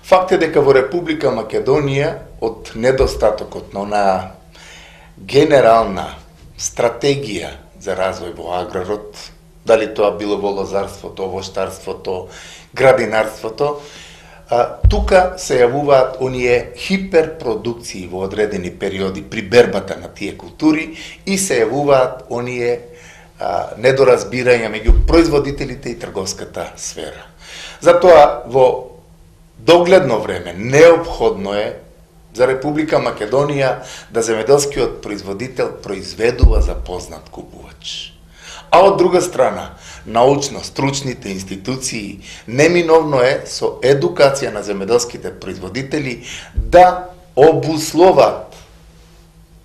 Факт е дека во Република Македонија од недостатокот на онаа генерална стратегија за развој во аграрот, дали тоа било во лозарството, овоштарството, градинарството, тука се јавуваат оние хиперпродукции во одредени периоди при бербата на тие култури и се јавуваат оние недоразбирања меѓу производителите и трговската сфера. Затоа во догледно време неопходно е за Република Македонија да земјоделскиот производител произведува за познат купувач. А од друга страна, научно-стручните институции неминовно е со едукација на земјоделските производители да обусловат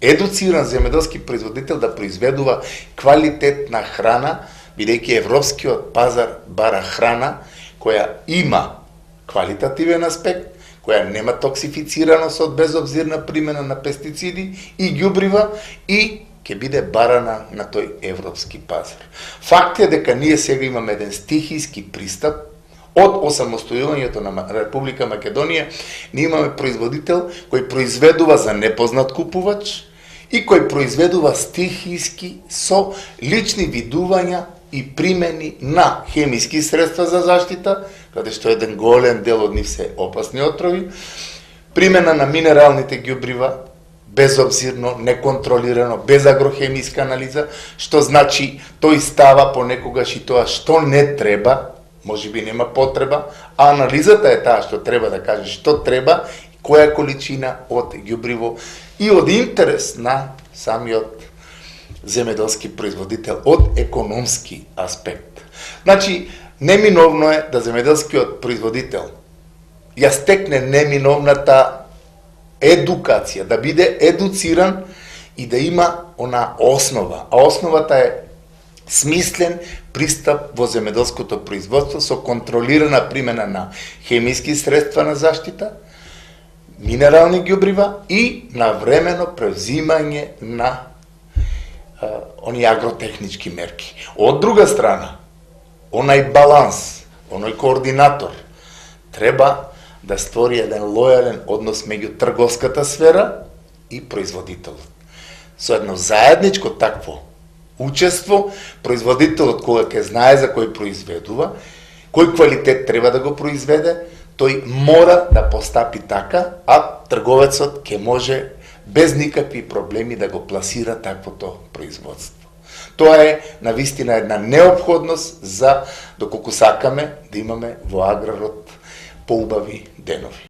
едуциран земјоделски производител да произведува квалитетна храна, бидејќи европскиот пазар бара храна која има квалитативен аспект, која нема токсифицираност од безобзирна примена на пестициди и ѓубрива и ќе биде барана на тој европски пазар. Факт е дека ние сега имаме еден стихиски пристап од осамостојувањето на Република Македонија. Ние имаме производител кој произведува за непознат купувач и кој произведува стихиски со лични видувања и примени на хемиски средства за заштита, каде што еден голем дел од нив се опасни отрови, примена на минералните ѓубрива, безобзирно, неконтролирано, без агрохемиска анализа, што значи тој става понекогаш и тоа што не треба, можеби нема потреба, а анализата е таа што треба да каже што треба, која количина од ѓубриво и од интерес на самиот земјоделски производител од економски аспект. Значи, неминовно е да земјоделскиот производител ја стекне неминовната едукација, да биде едуциран и да има она основа. А основата е смислен пристап во земјоделското производство со контролирана примена на хемиски средства на заштита, минерални ѓубрива и навремено превзимање на оние агротехнички мерки. Од друга страна, онај баланс, оној координатор треба да створи еден лојален однос меѓу трговската сфера и производителот. Со едно заедничко такво учество, производителот кога ќе знае за кој произведува, кој квалитет треба да го произведе, тој мора да постапи така, а трговецот ќе може без никакви проблеми да го пласира таквото производство. Тоа е навистина една неопходност за доколку сакаме да имаме во аграрот поубави денови.